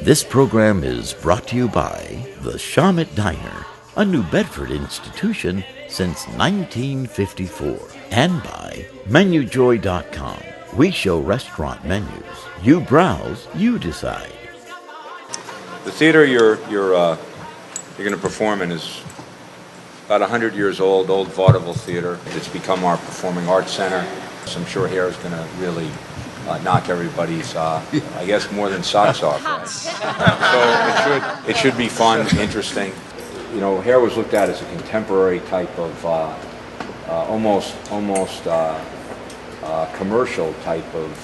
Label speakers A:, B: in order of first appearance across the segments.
A: This program is brought to you by the Shawmut Diner, a New Bedford institution since 1954, and by MenuJoy.com. We show restaurant menus. You browse, you decide.
B: The theater you're going to perform in is about 100 years old vaudeville theater. It's become our performing arts center. So I'm sure Hair is going to really knock everybody's, I guess, more than socks off. Right? So it should be fun, interesting. You know, Hair was looked at as a contemporary type of almost commercial type of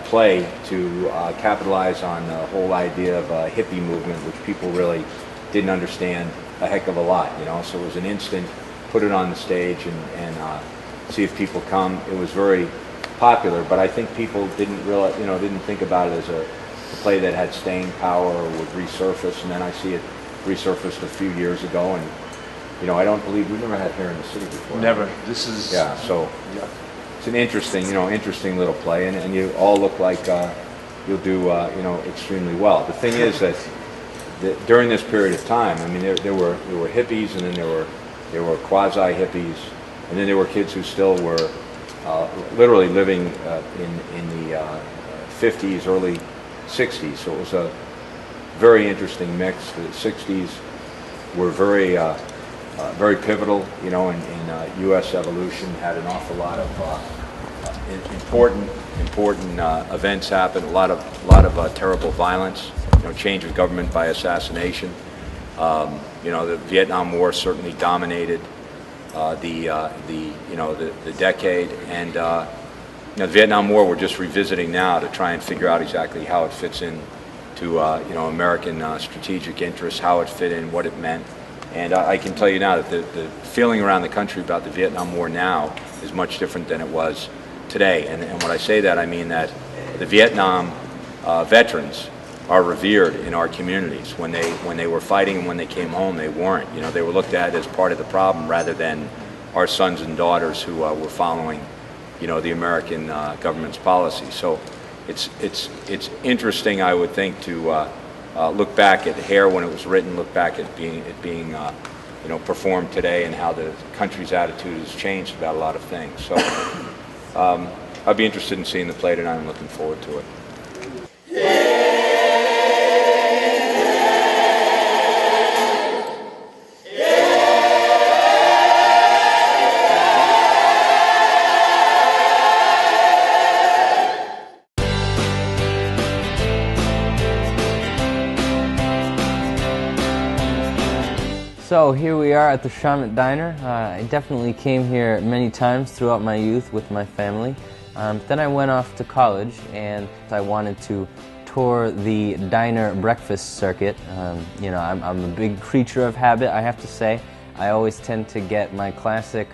B: play to capitalize on the whole idea of a hippie movement, which people really didn't understand a heck of a lot. You know, so it was an instant, put it on the stage and see if people come. It was very popular, but I think people didn't realize, didn't think about it as a play that had staying power or would resurface. And then I see it resurfaced a few years ago, and I don't believe we've never had Hair in the City before.
C: Never. This is
B: so. Yeah. It's an interesting little play, and you all look like you'll do extremely well. The thing is that during this period of time, I mean, there were hippies, and then there were quasi hippies, and then there were kids who still were literally living in the 50s, early 60s. So it was a very interesting mix. The 60s were very pivotal, in U.S. evolution. Had an awful lot of important events happen. A lot of terrible violence. Change of government by assassination. The Vietnam War certainly dominated the decade, and the Vietnam War we're just revisiting now to try and figure out exactly how it fits in to American strategic interests, how it fit in, what it meant. And I can tell you now that the feeling around the country about the Vietnam War now is much different than it was today. And when I say that, I mean that the Vietnam veterans are revered in our communities. When they were fighting and when they came home, they weren't. They were looked at as part of the problem rather than our sons and daughters who were following, the American government's policy. So it's interesting, I would think, to look back at Hair when it was written, look back at it being performed today, and how the country's attitude has changed about a lot of things. So I'd be interested in seeing the play tonight. I'm looking forward to it.
D: So here we are at the Shawmut Diner. I definitely came here many times throughout my youth with my family. Then I went off to college, and I wanted to tour the diner breakfast circuit. I'm a big creature of habit, I have to say. I always tend to get my classic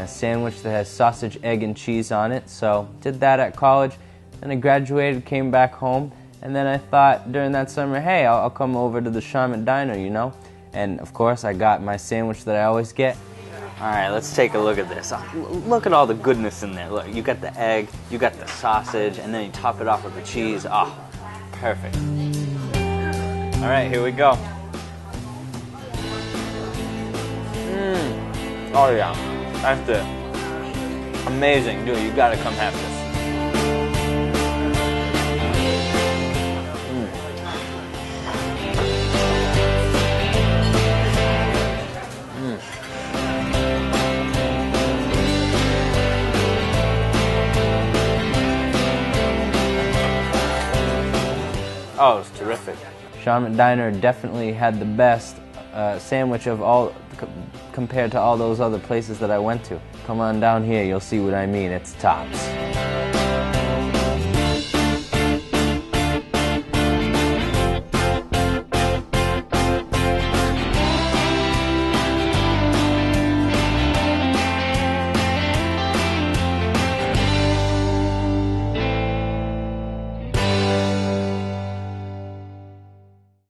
D: sandwich that has sausage, egg, and cheese on it. So did that at college, and I graduated, came back home, and then I thought during that summer, hey, I'll come over to the Shawmut Diner, And of course, I got my sandwich that I always get. All right, let's take a look at this. Look at all the goodness in there. Look, you got the egg, you got the sausage, and then you top it off with the cheese. Oh, perfect. All right, here we go. Oh yeah, that's it. Amazing, dude. You gotta come have this. Oh, it was terrific. Shawmut Diner definitely had the best sandwich of all, compared to all those other places that I went to. Come on down here, you'll see what I mean. It's tops.